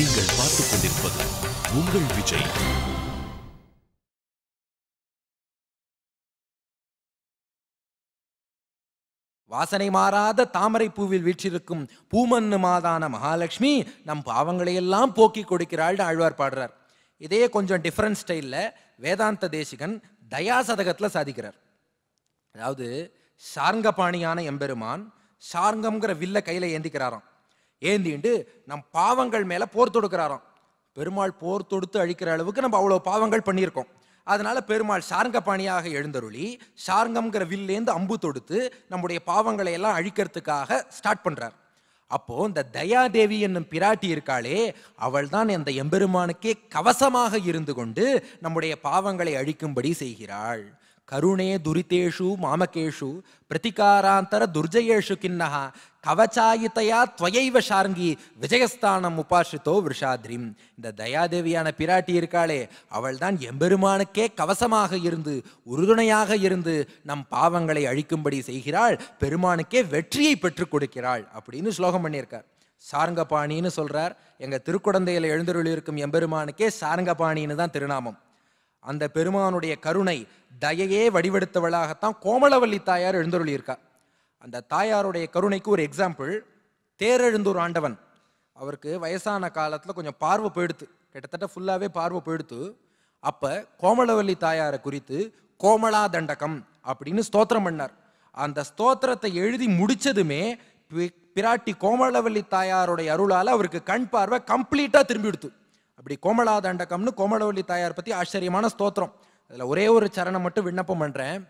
நீங்கள் பார்த்துக் கொண்டிருப்பது உங்கள் விஜய். வாசனை மாறாத தாமரை பூவில் வீற்றிருக்கும் பூமன்னு மாதான மகாலட்சுமி நம் பாவங்களையெல்லாம் போக்கி கொடுக்கிறாள் ஆழ்வார் பாடுறார். இதே கொஞ்சம் டிஃபரண்ட் ஸ்டைலில் வேதாந்த தேசிகன் தயாசதகத்தில் சாதிக்கிறார். அதாவது சார்ங்கபாணியான எம்பெருமான் சார்ங்கம்ங்கிற வில்ல கையில் ஏந்திக்கிறாராம். ஏந்திண்டு நம் பாவங்கள் மேலே போர் தொடுக்கிறாராம். பெருமாள் போர் தொடுத்து அழிக்கிற அளவுக்கு நம்ம அவ்வளோ பாவங்கள் பண்ணியிருக்கோம். அதனால பெருமாள் சார்ங்கபாணியாக எழுந்தருளி சார்ங்கம்ங்கிற வில்லேந்து அம்பு தொடுத்து நம்முடைய பாவங்களை எல்லாம் அழிக்கிறதுக்காக ஸ்டார்ட் பண்றார். அப்போ இந்த தயாதேவி என்னும் பிராட்டி இருக்காளே, அவள் தான் அந்த எம்பெருமானுக்கே கவசமாக இருந்து கொண்டு நம்முடைய பாவங்களை அழிக்கும்படி செய்கிறாள். கருணே துரிதேஷு மாமகேஷு பிரதிகாராந்தர துர்ஜயேஷு கிண்ணஹா கவச்சாயித்தையா துவையைவ ஷார்ங்கி விஜயஸ்தானம் உபாசித்தோ விஷாத்ரிம். இந்த தயாதேவியான பிராட்டி இருக்காளே, அவள் தான் எம்பெருமானுக்கே கவசமாக இருந்து உறுதுணையாக இருந்து நம் பாவங்களை அழிக்கும்படி செய்கிறாள், பெருமானுக்கே வெற்றியை பெற்றுக் கொடுக்கிறாள் அப்படின்னு ஸ்லோகம் பண்ணியிருக்கார். சார்ங்கபாணின்னு சொல்றார். எங்க திருக்குடந்தையில எழுந்தருளி இருக்கும் எம்பெருமானுக்கே சார்ங்கபாணின்னு தான் திருநாமம். அந்த பெருமானுடைய கருணை தயையே வடிவெடுத்தவளாகத்தான் கோமளவல்லி தாயார் எழுந்தருளி இருக்கா. அந்த தாயாருடைய கருணைக்கு ஒரு எக்ஸாம்பிள் தேரெழுந்தூர் ஆண்டவன். அவருக்கு வயசான காலத்தில் கொஞ்சம் பார்வை போயிடுத்து, கிட்டத்தட்ட ஃபுல்லாகவே பார்வை போயிடுத்து. அப்போ கோமளவல்லி தாயாரை குறித்து கோமளா தண்டகம் அப்படின்னு ஸ்தோத்திரம் பண்ணார். அந்த ஸ்தோத்திரத்தை எழுதி முடிச்சதுமே பிராட்டி கோமளவல்லி தாயாருடைய அருளால் அவருக்கு கண் பார்வை கம்ப்ளீட்டாக திரும்பிடுத்து. அப்படி கோமளா தண்டகம்னு கோமளவல்லி தாயார் பற்றி ஆச்சரியமான ஸ்தோத்திரம். அதில் ஒரே ஒரு சரணம் மட்டும் விண்ணப்பம் பண்ணுறேன்.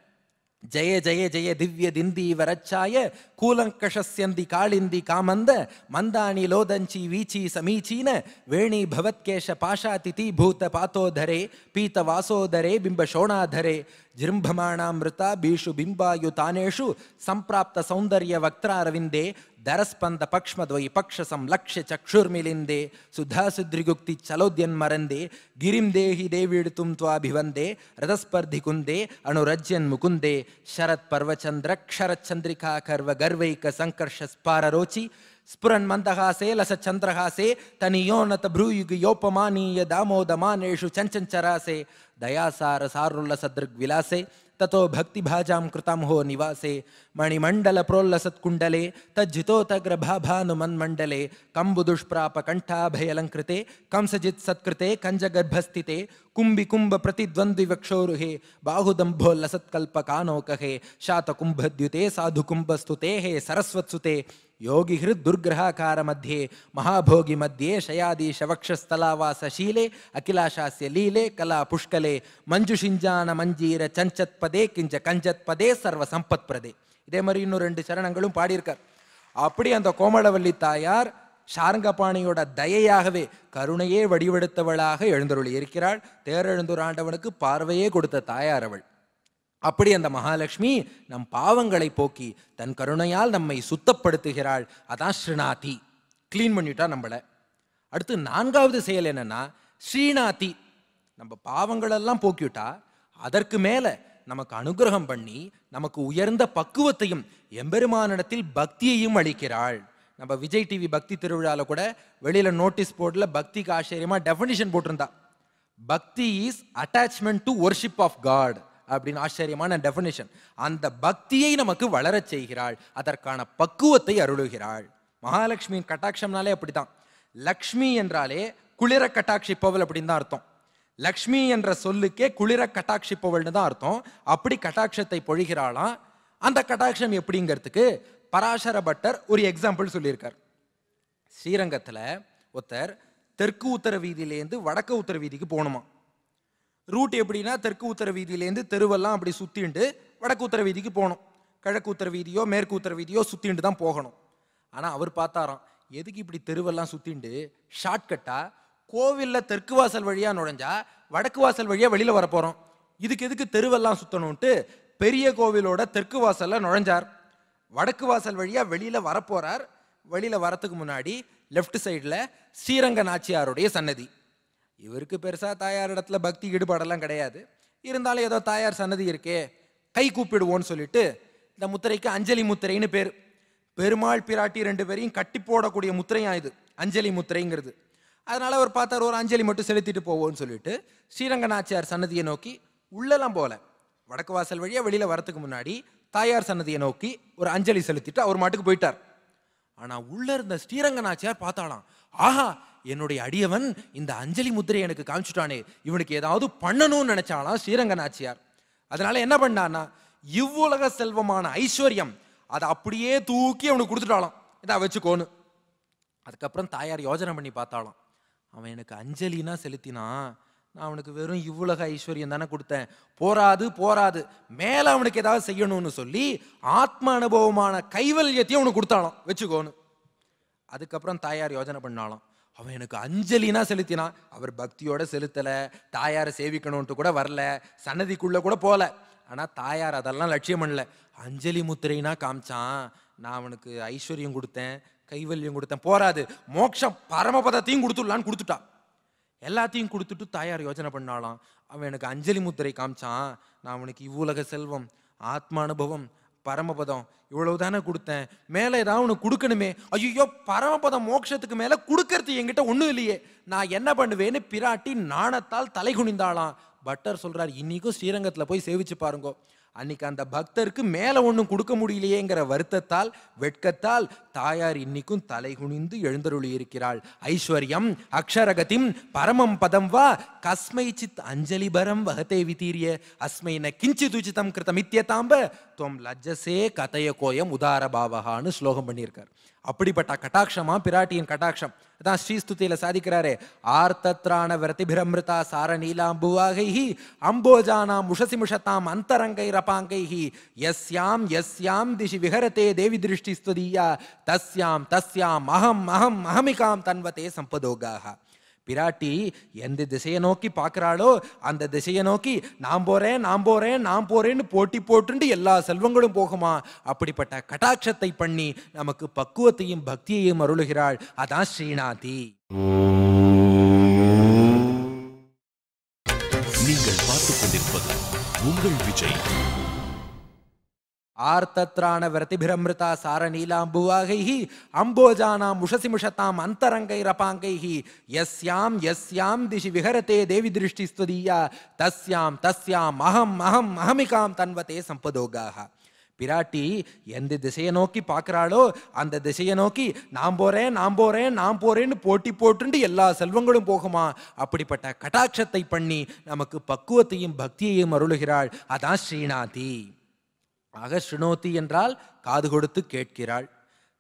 ஜெய ஜெய ஜெய திவ்ய திந்தி வரச்சாய கூலங்கஷஸ்யந்தி காளிந்தி காமந்த மந்தானி லோதஞ்சி வீச்சி சமீச்சீன வேணி பவத்கேஷ பாஷாதிதி பூத பாத்தோதரே பீத வாசோதரே பிம்ப சோணாதரே ஜிரும்பமாணாமிருதா பீஷு பிம்பாயு தானேஷு சம்பிராப்த சௌந்தர்ய வக்திராரவிந்தே தரஸ்பந்த பக்ஷ்மத்வை பக்ஷசம் லக்ஷ்ய சக்ஷுர்மிலிந்தே சுதாசுத்ரிகுக்தி சலோத்யன்மரந்தே கிரிம் தேஹி தேவீடுத்தும் துவாபிவந்தே ரதஸ்பர்தி குந்தே அனுரஜ்யன் முகுந்தே शरत् पर्वचंद्र क्षरत् चंद्रिका कर्व गर्वैक संकर्ष स्पाररोचि स्फुरन् मंदहासे लस चंद्रहासे तनियोनत भ्रूयुग योपमानीय दामोदमानेषु चंचंचरासे दयासार सारुल्लस दृग्विलासे ततो भक्ति भाजां कृतं हो निवासे मणिमंडल प्रोल्लसत् कुंडले तज्जितोतग्र भाभानु मन्मंडले कंबुदुष्प्राप कंठाभयलंकृते कंसजित् सत्कृते कंजगर्भस्थिते कुंभि कुंभ प्रतिद्वंद्वि वक्षोरुहे बाहुदंभोल्लसत्कल्पकानोकहे शातकुंभद्युते साधु कुंभस्तुते हे सरस्वत्सुते योगी हृद दुर्ग्रहाकार मध्ये महाभोगी मध्ये शयादीश वक्षस्थलावासशीले अखिलाशास्य लीले कला पुष्कले मंजुषिंजान मंजीर चंचत्पदे किंच कंजत्पदे सर्व संपत्प्रदे. இதே மாதிரி இன்னும் 2 சரணங்களும் பாடியிருக்கார். அப்படி அந்த கோமளவல்லி தாயார் சார்ங்கபாணியோட தயையாகவே கருணையே வடிவெடுத்தவளாக எழுந்தருளி இருக்கிறாள். தேரெழுந்தூர் ஆண்டவனுக்கு பார்வையே கொடுத்த தாயார் அவள். அப்படி அந்த மகாலட்சுமி நம் பாவங்களை போக்கி தன் கருணையால் நம்மை சுத்தப்படுத்துகிறாள். அதான் ஸ்ரீநாதி, கிளீன் பண்ணிட்டா நம்மள. அடுத்து 4வது செயல் என்னன்னா ஸ்ரீநாதி. நம்ம பாவங்களெல்லாம் போக்கிவிட்டா அதற்கு மேல நமக்கு அனுகிரகம் பண்ணி நமக்கு உயர்ந்த பக்குவத்தையும் எம்பெருமானிடத்தில் பக்தியையும் அளிக்கிறாள். நம்ம விஜய் டிவி பக்தி திருவிழாவில் கூட வெளியில நோட்டீஸ் போர்டில் பக்திக்கு ஆச்சரியமா டெஃபினிஷன் போட்டிருந்தா. Bhakti is attachment to worship of God அப்படின்னு ஆச்சரியமான டெஃபினிஷன். அந்த பக்தியை நமக்கு வளரச் செய்கிறாள், அதற்கான பக்குவத்தை அருளுகிறாள். மகாலட்சுமியின் கட்டாட்சம்னாலே அப்படித்தான். லக்ஷ்மி என்றாலே குளிர கட்டாட்சிப்பவள் அப்படின்னு தான் அர்த்தம். லக்ஷ்மி என்ற சொல்லுக்கே குளிர கட்டாட்சிப்பவள்னு தான் அர்த்தம். அப்படி கட்டாட்சத்தை பொழிகிறாளாம். அந்த கட்டாட்சம் எப்படிங்கிறதுக்கு பராசர பட்டர் ஒரு எக்ஸாம்பிள் சொல்லியிருக்கார். ஸ்ரீரங்கத்தில் ஒருத்தர் தெற்கு உத்தர வீதியிலேருந்து வடக்கு உத்தர வீதிக்கு போகணுமா. ரூட் எப்படின்னா தெற்கு உத்தர வீதியிலேருந்து தெருவெல்லாம் அப்படி சுற்றிண்டு வடக்கு உத்தர வீதிக்கு போகணும். கிழக்கு உத்தர வீதியோ மேற்கு உத்தர வீதியோ சுற்றிண்டு தான் போகணும். ஆனால் அவர் பார்த்தாராம், எதுக்கு இப்படி தெருவெல்லாம் சுற்றிண்டு ஷார்ட்கட்டாக கோவிலில் தெற்கு வாசல் வழியாக நுழைஞ்சா வடக்கு வாசல் வழியாக வெளியில் வரப்போகிறோம், இதுக்கு எதுக்கு தெருவெல்லாம் சுற்றணும்ட்டு பெரிய கோவிலோட தெற்கு வாசலில் நுழைஞ்சார். வடக்கு வாசல் வழியாக வெளியில் வரப்போகிறார். வெளியில் வரத்துக்கு முன்னாடி லெஃப்ட் சைடில் ஸ்ரீரங்க நாச்சியாருடைய சன்னதி. இவருக்கு பெருசாக தாயார் இடத்துல பக்தி ஈடுபாடெல்லாம் கிடையாது. இருந்தாலும் ஏதோ தாயார் சன்னதி இருக்கே கை கூப்பிடுவோன்னு சொல்லிட்டு இந்த முத்திரைக்கு அஞ்சலி முத்திரைன்னு பேர். பெருமாள் பிராட்டி 2 பேரையும் கட்டி போடக்கூடிய முத்திரையா இது அஞ்சலி முத்திரைங்கிறது. அதனால அவர் பார்த்தார், ஒரு அஞ்சலி மட்டும் செலுத்திட்டு போவோம்னு சொல்லிட்டு ஸ்ரீரங்கநாச்சியார் சன்னதியை நோக்கி உள்ளெல்லாம் போல, வடக்கு வாசல் வழியா வெளியில வரத்துக்கு முன்னாடி தாயார் சன்னதியை நோக்கி ஒரு அஞ்சலி செலுத்திட்டு அவர் மாட்டுக்கு போயிட்டார். ஆனா உள்ள இருந்த ஸ்ரீரங்கநாச்சியார் பார்த்தாலாம், ஆஹா, என்னுடைய அடியவன் இந்த அஞ்சலி முத்திரை எனக்கு காமிச்சுட்டானே, இவனுக்கு ஏதாவது பண்ணணும்னு நினைச்சாலாம் ஸ்ரீரங்கநாச்சியார். அதனால என்ன பண்ணான்னா, இவ்வுலக செல்வமான ஐஸ்வர்யம் அதை அப்படியே தூக்கி அவனுக்கு கொடுத்துட்டாலாம், இதை வச்சுக்கோன்னு. அதுக்கப்புறம் தாயார் யோஜனை பண்ணி பார்த்தாலும், அவன் எனக்கு அஞ்சலினா செலுத்தினா, நான் அவனுக்கு வெறும் இவ்வுலக ஐஸ்வர்யம் தானே கொடுத்தேன், போராது போராது, மேல அவனுக்கு ஏதாவது செய்யணும்னு சொல்லி ஆத்ம அனுபவமான கைவல்யத்தையும் அவனுக்கு கொடுத்தாலும் வச்சுக்கோன்னு. அதுக்கப்புறம் தாயார் யோஜனை பண்ணாலும், அவன் எனக்கு அஞ்சலினா செலுத்தினா, அவர் பக்தியோட செலுத்தல, தாயாரை சேவிக்கணும்ட்டு கூட வரல, சன்னதிக்குள்ள கூட போல. ஆனா தாயார் அதெல்லாம் லட்சியம் பண்ணல, அஞ்சலி முத்திரைனா காமிச்சான், நான் அவனுக்கு ஐஸ்வர்யம் கொடுத்தேன், கைவல்யம் கொடுத்தேன், போராது மோட்சம் பரமபதத்தையும் கொடுத்துடலான்னு கொடுத்துட்டா. எல்லாத்தையும் கொடுத்துட்டு தாயார் யோஜனை பண்ணாலாம், அவன் எனக்கு அஞ்சலி முத்திரை காமிச்சான், நான் அவனுக்கு இவ்வுலக செல்வம், ஆத்ம அனுபவம், பரமபதம் இவ்வளவுதானே கொடுத்தேன், மேல ஏதாவது உனக்கு கொடுக்கணுமே, ஐயோ பரமபதம் மோட்சத்துக்கு மேல கொடுக்கறது என்கிட்ட ஒண்ணும் இல்லையே, நான் என்ன பண்ணுவேன்னு பிராட்டி நாணத்தால் தலை குனிந்தாளாம். பட்டர் சொல்றார், இன்னைக்கும் ஸ்ரீரங்கத்துல போய் சேவிச்சு பாருங்க, அன்னைக்கு அந்த பக்தருக்கு மேல ஒன்றும் கொடுக்க முடியலையேங்கிற வருத்தத்தால் வெட்கத்தால் தாயார் இன்னைக்கும் தலை குனிந்து எழுந்தருளி இருக்கிறாள். ஐஸ்வர்யம் அக்ஷரகதிம் பரமம் பதம் வா கஸ்மை சித் அஞ்சலி பரம் வகதே விதீரிய அஸ்மை ந கிஞ்சித் உச்சிதம் கிருதம் இத்யதாம்ப துவம் லஜ்ஜசே கதய கோயம் உதார பாவகான்னு ஸ்லோகம் பண்ணியிருக்கார். அப்படிப்பட்ட கட்டாட்சமா பிராட்டியின் கட்டாட்சம். அதான் ஸ்ரீஸ்துதியில சாதிக்கிறாரே, ஆர்த்தத்ராண விரதிபிரமிருதா சார நீலாம்புவாகைஹி அம்போஜானாம் உஷசி முஷதாம் அந்தரங்கை ரபாங்கைஹி யஸ்யாம் யஸ்யாம் திசி விஹரதே தேவி திருஷ்டி ஸ்துதியா தஸ்யாம் தஸ்யாம் அகம் அகம் அகமிகாம் தன்வதே சம்பதோகாக. பிராட்டி எந்த திசையை நோக்கி பார்க்கிறாளோ அந்த திசையை நோக்கி நான் போறேன் நான் போறேன் நான் போறேன்னு போட்டி போட்டு எல்லா செல்வங்களும் போகுமா. அப்படிப்பட்ட கட்டாட்சத்தை பண்ணி நமக்கு பக்குவத்தையும் பக்தியையும் அருளுகிறாள். அதான் ஸ்ரீநாதி. நீங்கள் பார்த்துக் கொண்டிருப்பது உங்கள் விஜய். ஆர்த்தத்ராண விரதிபிரமிருதா சார நீலாம்புவாகைஹி அம்போஜானாம் உஷசி முஷதாம் அந்தரங்கை ரபாங்கைஹி யஸ்யாம் யஸ்யாம் திசி விஹரதே தேவி திருஷ்டி ஸ்துதியா தஸ்யாம் தஸ்யாம் அகம் அகம் அகமிகாம் தன்வதே சம்பதோகாக. பிராட்டி எந்த திசையை நோக்கி பார்க்கிறாளோ அந்த திசையை நோக்கி நான் போறேன் நான் போறேன் நான் போறேன்னு போட்டி போட்டு எல்லா செல்வங்களும் போகுமா. அப்படிப்பட்ட கட்டாட்சத்தை பண்ணி நமக்கு பக்குவத்தையும் பக்தியையும் அருளுகிறாள். அதான் ஸ்ரீநாதி. ஆக ஸ்ருணோதி என்றால் காது கொடுத்து கேட்கிறாள்,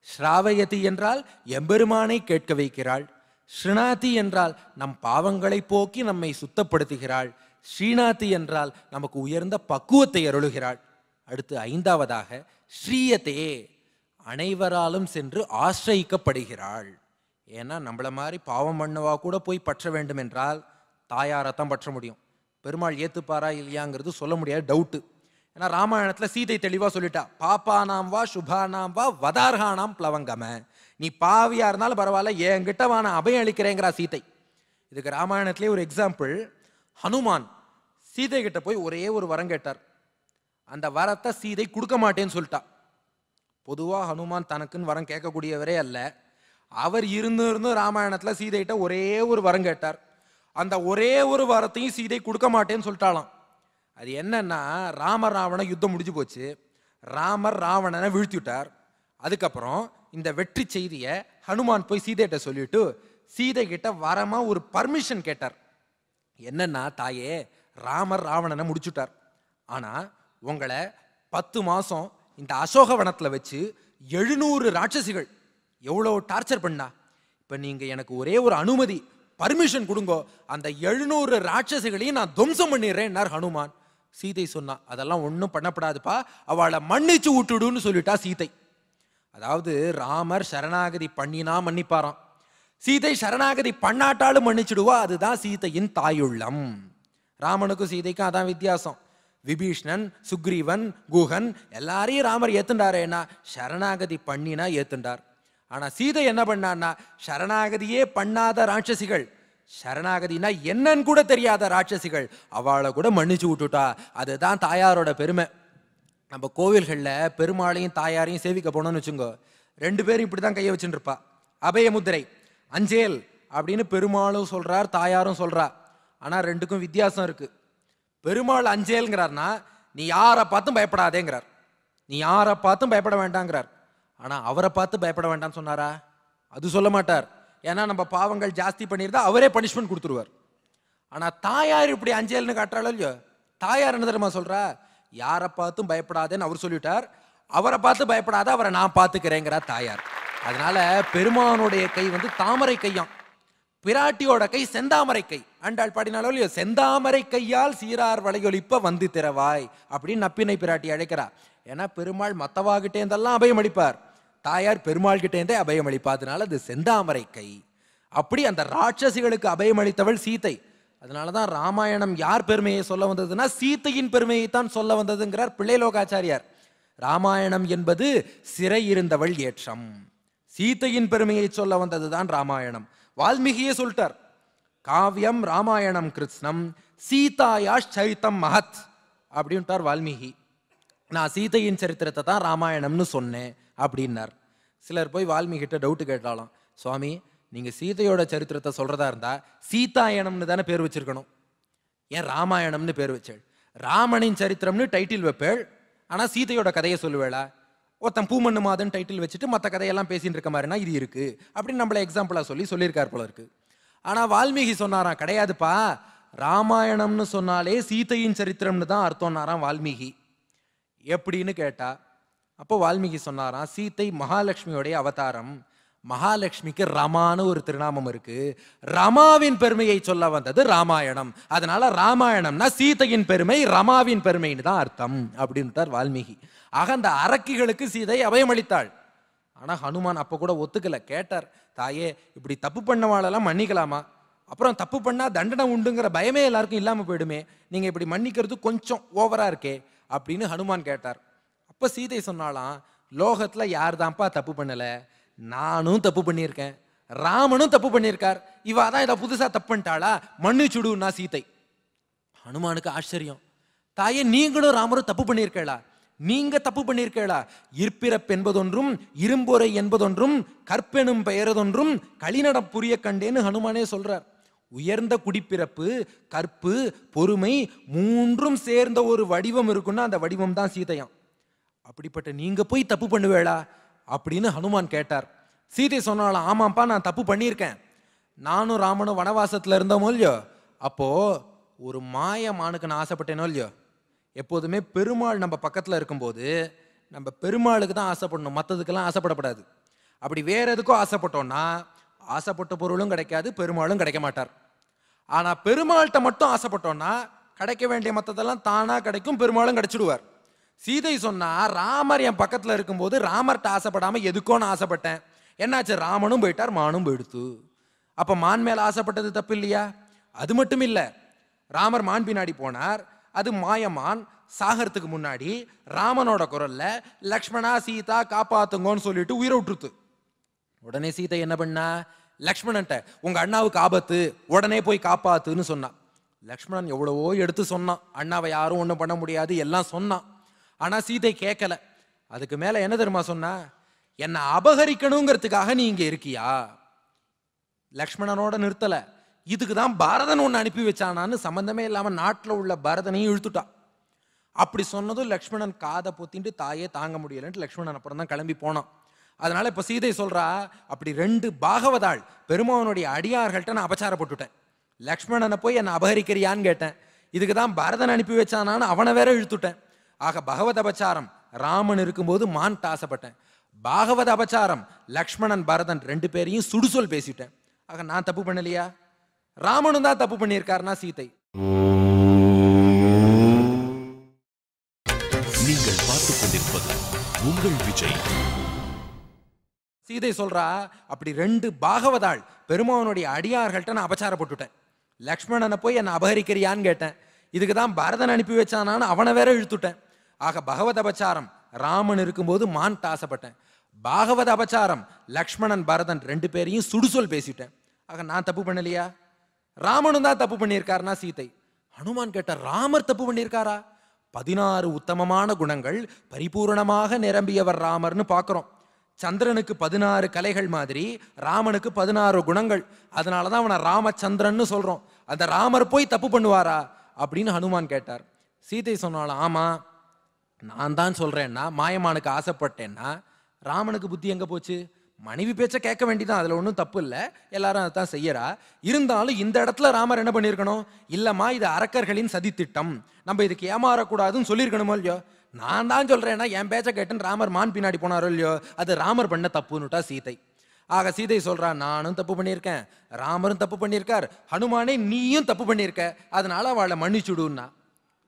ஸ்ராவயதி என்றால் எம்பெருமானை கேட்க வைக்கிறாள், ஸ்ருணாதி என்றால் நம் பாவங்களை போக்கி நம்மை சுத்தப்படுத்துகிறாள், ஸ்ரீநாதி என்றால் நமக்கு உயர்ந்த பக்குவத்தை அருளுகிறாள். அடுத்து ஐந்தாவதாக ஸ்ரீயதே, அனைவராலும் சென்று ஆசிரியிக்கப்படுகிறாள். ஏன்னா நம்மள மாதிரி பாவம் பண்ணவா கூட போய் பற்ற வேண்டும் என்றால் தாயாரத்தான் பற்ற முடியும். பெருமாள் ஏத்துப்பாரா இல்லையாங்கிறது சொல்ல முடியாது, டவுட்டு. ஏன்னா ராமாயணத்துல சீதை தெளிவா சொல்லிட்டா, பாப்பானாம் வா சுபானாம் வா வதார்ஹானாம் பிளவங்கம, நீ பாவியா இருந்தாலும் பரவாயில்ல என்கிட்ட வா நான் அபயம் அளிக்கிறேங்கிறா சீதை. இதுக்கு ராமாயணத்திலே ஒரு எக்ஸாம்பிள், ஹனுமான் சீதை கிட்ட போய் ஒரே ஒரு வரம் கேட்டார். அந்த வரத்தை சீதை கொடுக்க மாட்டேன்னு சொல்லிட்டா. பொதுவா ஹனுமான் தனக்குன்னு வரம் கேட்கக்கூடியவரே அல்ல. அவர் இருந்து ராமாயணத்துல சீதைகிட்ட ஒரே ஒரு வரம் கேட்டார். அந்த ஒரே ஒரு வரத்தையும் சீதை கொடுக்க மாட்டேன்னு சொல்லிட்டாலாம். அது என்னன்னா, ராமர் ராவண யுத்தம் முடிஞ்சு போச்சு, ராமர் ராவணனை வீழ்த்திவிட்டார். அதுக்கப்புறம் இந்த வெற்றி செய்தியை ஹனுமான் போய் சீதைகிட்ட சொல்லிட்டு சீதை கிட்ட வரமா ஒரு பர்மிஷன் கேட்டார். என்னன்னா, தாயே ராமர் ராவணனை முடிச்சுட்டார், ஆனா உங்களை 10 மாசம் இந்த அசோகவனத்துல வச்சு 700 ராட்சசிகள் எவ்வளவு டார்ச்சர் பண்ணா, இப்ப நீங்க எனக்கு ஒரே ஒரு அனுமதி பர்மிஷன் கொடுங்கோ, அந்த 700 ராட்சசிகளையும் நான் துவம்சம் பண்ணிடுறேன் ஹனுமான். சீதை சொன்னா, அதெல்லாம் ஒன்றும் பண்ணப்படாதுப்பா, அவளை மன்னிச்சு விட்டுடுன்னு சொல்லிட்டா சீதை. அதாவது ராமர் சரணாகதி பண்ணினா மன்னிப்பாராம், சீதை சரணாகதி பண்ணாட்டாலும் மன்னிச்சுடுவா. அதுதான் சீதையின் தாயுள்ளம். ராமனுக்கும் சீதைக்கும் அதான் வித்தியாசம். விபீஷ்ணன், சுக்ரீவன், குஹன் எல்லாரையும் ராமர் ஏத்துண்டாரேன்னா சரணாகதி பண்ணினா ஏத்துண்டார். ஆனா சீதை என்ன பண்ணான்னா, சரணாகதியே பண்ணாத ராட்சசிகள், சரணாகதினா என்னன்னு கூட தெரியாத ராட்சசிகள், அவளை கூட மன்னிச்சு விட்டுட்டா. அதுதான் தாயாரோட பெருமை. நம்ம கோவில்கள்ல பெருமாளையும் தாயாரையும் சேவிக்க போனோம்னு வச்சுங்கோ, 2 பேரும் இப்படிதான் கையை வச்சுட்டு இருப்பா. அபய முத்திரை, அஞ்சேல் அப்படின்னு பெருமாளும் சொல்றார், தாயாரும் சொல்றா. ஆனா ரெண்டுக்கும் வித்தியாசம் இருக்கு. பெருமாள் அஞ்சேல்ங்கிறார்னா நீ யாரை பார்த்தும் பயப்படாதேங்கிறார், நீ யாரை பார்த்தும் பயப்பட வேண்டாங்கிறார். ஆனா அவரை பார்த்து பயப்பட வேண்டாம்னு சொன்னாரா? அது சொல்ல மாட்டார். ஏன்னா நம்ம பாவங்கள் ஜாஸ்தி பண்ணியிருந்தா அவரே பனிஷ்மெண்ட் கொடுத்துருவார். ஆனா தாயார் இப்படி அஞ்சேல்னு காட்டுறாளோ இல்லையோ, தாயார் என்ன தெரியுமா சொல்றா? யாரை பார்த்தும் பயப்படாதேன்னு அவர் சொல்லிட்டார், அவரை பார்த்து பயப்படாத, அவரை நான் பார்த்துக்கிறேங்கிறார் தாயார். அதனால பெருமானுடைய கை தாமரை கையாம், பிராட்டியோட கை செந்தாமரை கை. ஆண்டாள் பாடினாலோ இல்லையோ, செந்தாமரை கையால் சீரார் வளையொலிப்ப வந்து திறவாய் அப்படின்னு நப்பினை பிராட்டி அழைக்கிறா. ஏன்னா பெருமாள் மத்தவாகிட்டே இருந்தெல்லாம் அபயம் அளிப்பார், தாயார் பெருமாள் கிட்டே இருந்தே அபயம் அளிப்பா. அதனால அது செந்தாமரை கை. அப்படி அந்த ராட்சசிகளுக்கு அபயம் அளித்தவள் சீதை. அதனாலதான் ராமாயணம் யார் பெருமையை சொல்ல வந்ததுன்னா சீதையின் பெருமையை தான் சொல்ல வந்ததுங்கிறார் பிள்ளைலோகாச்சாரியார். ராமாயணம் என்பது சிறை இருந்தவள் ஏற்றம், சீதையின் பெருமையை சொல்ல வந்ததுதான் ராமாயணம். வால்மீகியே சொல்லிட்டார், காவியம் ராமாயணம் கிருஷ்ணம் சீதாயா சரித்தம் மகத் அப்படின்ட்டார் வால்மீகி. நான் சீதையின் சரித்திரத்தை தான் ராமாயணம்னு சொன்னேன் அப்படின்னார். சிலர் போய் வால்மீகிட்ட டவுட் கேட்டாலும், சுவாமி நீங்க சீதையோட சரித்திரத்தை சொல்றதா இருந்தா சீதாயணம்னு தானே பேர் வச்சிருக்கணும், ஏன் ராமாயணம்னு பேர் வச்சேள்? ராமனின் சரித்திரம்னு டைட்டில் வைப்பேள், ஆனா சீதையோட கதையை சொல்லுவேளா? ஒருத்தன் பூமண்ணு மாதன் டைட்டில் வச்சுட்டு மற்ற கதையெல்லாம் பேசிட்டு இருக்க மாதிரினா இது இருக்கு அப்படின்னு நம்மள எக்ஸாம்பிளா சொல்லியிருக்கார் போல இருக்கு. ஆனா வால்மீகி சொன்னாராம், கிடையாதுப்பா, ராமாயணம்னு சொன்னாலே சீதையின் சரித்திரம்னு தான் அர்த்தம்னாராம் வால்மீகி. எப்படின்னு கேட்டா, அப்போ வால்மீகி சொன்னாராம், சீதை மகாலட்சுமியோடைய அவதாரம், மகாலட்சுமிக்கு ரமான்னு ஒரு திருநாமம் இருக்கு, ரமாவின் பெருமையை சொல்ல வந்தது ராமாயணம், அதனால ராமாயணம்னா சீதையின் பெருமை ரமாவின் பெருமைன்னு தான் அர்த்தம் அப்படின்ட்டார் வால்மீகி. ஆக அந்த அரக்கிகளுக்கு சீதை அபயமளித்தாள். ஆனா ஹனுமான் அப்ப கூட ஒத்துக்கல. கேட்டார், தாயே இப்படி தப்பு பண்ணவாளெல்லாம் மன்னிக்கலாமா? அப்புறம் தப்பு பண்ணா தண்டனை உண்டுங்கிற பயமே எல்லாருக்கும் இல்லாம போயிடுமே, நீங்க இப்படி மன்னிக்கிறது கொஞ்சம் ஓவரா இருக்கே அப்படின்னு ஹனுமான் கேட்டார். அப்ப சீதை சொன்னாலாம், லோகத்துல யார் தான்ப்பா தப்பு பண்ணல, நானும் தப்பு பண்ணியிருக்கேன், ராமனும் தப்பு பண்ணியிருக்கார், இவாதான் இதை புதுசா தப்பு பண்ணிட்டாளா, மன்னிச்சுடுன்னா சீதை. ஹனுமானுக்கு ஆச்சரியம், தாயே நீங்களும் ராமரும் தப்பு பண்ணியிருக்கா? நீங்க தப்பு பண்ணியிருக்கா? இற்பிறப்பு என்பதொன்றும் இரும்பொறை என்பதொன்றும் கற்பெனும் பெயரதொன்றும் களிநடம் புரிய கண்டேன்னு ஹனுமானே சொல்றார். உயர்ந்த குடிப்பிறப்பு, கற்பு, பொறுமை மூன்றும் சேர்ந்த ஒரு வடிவம் இருக்குன்னா அந்த வடிவம் தான் சீதையாம். அப்படிப்பட்ட நீங்க போய் தப்பு பண்ணுவேளா அப்படின்னு ஹனுமான் கேட்டார். சீதை சொன்னாலும், ஆமாப்பா நான் தப்பு பண்ணியிருக்கேன், நானும் ராமனும் வனவாசத்துல இருந்தோமோ இல்லையோ, அப்போ ஒரு மாயமானுக்கு நான் ஆசைப்பட்டேனோ இல்லையோ. எப்போதுமே பெருமாள் நம்ம பக்கத்துல இருக்கும்போது நம்ம பெருமாளுக்கு தான் ஆசைப்படணும், மற்றதுக்கெல்லாம் ஆசைப்படப்படாது. அப்படி வேற எதுக்கும் ஆசைப்பட்டோம்னா ஆசைப்பட்ட பொருளும் கிடைக்காது, பெருமாளும் கிடைக்க மாட்டார். ஆனா பெருமாள்கிட்ட மட்டும் ஆசைப்பட்டோம்னா கிடைக்க வேண்டிய மற்றதெல்லாம் தானா கிடைக்கும், பெருமாளும் கிடைச்சிடுவார். சீதை சொன்னா, ராமர் என் பக்கத்துல இருக்கும்போது ராமர்கிட்ட ஆசைப்படாம எதுக்கோ நான் ஆசைப்பட்டேன், என்னாச்சு, ராமனும் போயிட்டார் மானும் போயிடுத்து. அப்ப மான் மேல ஆசைப்பட்டது தப்பு இல்லையா? அது மட்டும் இல்ல, ராமர் மான் பின்னாடி போனார், அது மாயமான் சாகறதுக்கு முன்னாடி ராமனோட குரல்ல லக்ஷ்மணா சீதா காப்பாத்துங்கன்னு சொல்லிட்டு உயிரை விட்டுருத்து. உடனே சீதை என்ன பண்ணா, லக்ஷ்மணன்ட்ட உங்க அண்ணாவுக்கு ஆபத்து, உடனே போய் காப்பாத்துன்னு சொன்னான். லக்ஷ்மணன் எவ்வளவோ எடுத்து சொன்னான், அண்ணாவை யாரும் ஒன்றும் பண்ண முடியாது எல்லாம் சொன்னான். ஆனா சீதை கேட்கல. அதுக்கு மேல என்ன தெரியுமா சொன்னா, என்னை அபகரிக்கணுங்கிறதுக்காக நீ இங்க இருக்கியா? லக்ஷ்மணனோட நிறுத்தல, இதுக்குதான் பரதன் ஒன்னு அனுப்பி வச்சானான்னு சம்பந்தமே இல்லாம நாட்டில் உள்ள பரதனையும் இழுத்துட்டா. அப்படி சொன்னதும் லக்ஷ்மணன் காதை பொத்திட்டு தாயே தாங்க முடியலன்ட்டு லக்ஷ்மணன் அப்புறம் தான் கிளம்பி போனான். அதனால இப்ப சீதை சொல்றா, அப்படி 2 பாகவதாள் பெருமாவனுடைய அடியார்கள்ட்ட நான் அபச்சாரப்பட்டுட்டேன், லக்ஷ்மணனை போய் என்னை அபகரிக்கிறியான்னு கேட்டேன், இதுக்குதான் பரதன் அனுப்பி வச்சானான்னு அவனை வேற இழுத்துட்டேன். ஆக பகவத் அபச்சாரம் ராமன் இருக்கும்போது மான்ட்ட ஆசைப்பட்டேன், பாகவத அபச்சாரம் லக்ஷ்மணன் பரதன் 2 பேரையும் சுடுசொல் பேசிட்டேன். ஆக நான் தப்பு பண்ணலையா? ராமனும் தான் தப்பு பண்ணியிருக்காருனா சீதை. நீங்கள் பார்த்துக் கொண்டிருப்பது உங்கள் விஜய். சீதை சொல்றா, அப்படி 2 பாகவதாள் பெருமாவனுடைய அடியார்கள்ட்ட நான் அபச்சாரப்பட்டுட்டேன், லக்ஷ்மணனை போய் என்னை அபகரிக்கிறியான்னு கேட்டேன், இதுக்குதான் பரதன் அனுப்பி வச்சானான்னு அவனை வேற இழுத்துட்டேன். ஆக பகவத் அபச்சாரம் ராமன் இருக்கும்போது மான்ட்ட ஆசைப்பட்டேன், பாகவத அபச்சாரம் லக்ஷ்மணன் பரதன் 2 பேரையும் சுடுசொல் பேசிட்டேன். ஆக நான் தப்பு பண்ணலையா? ராமனும் தான் தப்பு பண்ணியிருக்காருனா சீதை. ஹனுமான் கேட்ட, ராமர் தப்பு பண்ணியிருக்காரா? 16 உத்தமமான குணங்கள் பரிபூர்ணமாக நிரம்பியவர் ராமர்னு பார்க்கிறோம். சந்திரனுக்கு 16 கலைகள் மாதிரி ராமனுக்கு 16 குணங்கள். அதனாலதான் அவனை ராமச்சந்திரன்னு சொல்றோம். அந்த ராமர் போய் தப்பு பண்ணுவாரா அப்படின்னு ஹனுமான் கேட்டார். சீதை சொன்னாலும், ஆமா நான் தான் சொல்றேன்னா, மாயமானுக்கு ஆசைப்பட்டேன்னா ராமனுக்கு புத்தி எங்க போச்சு? மனைவி பேச்ச கேட்க வேண்டியதான், அதுல ஒன்றும் தப்பு இல்லை, எல்லாரும் அதைத்தான் செய்யறா. இருந்தாலும் இந்த இடத்துல ராமர் என்ன பண்ணிருக்கணும்? இல்லம்மா இது அரக்கர்களின் சதித்திட்டம், நம்ம இதுக்கு ஏமாறக்கூடாதுன்னு சொல்லியிருக்கணுமோ இல்லையோ? நான் தான் சொல்றேன்னா என் பேச்ச கேட்டுன்னு ராமர் மான் பின்னாடி போனாரோ இல்லையோ? அது ராமர் பண்ண தப்புன்னுட்டா சீதை. ஆக சீதை சொல்றா, நானும் தப்பு பண்ணியிருக்கேன், ராமரும் தப்பு பண்ணியிருக்கார், ஹனுமானே நீயும் தப்பு பண்ணியிருக்க, அதனால அவளை மன்னிச்சுடுன்னா.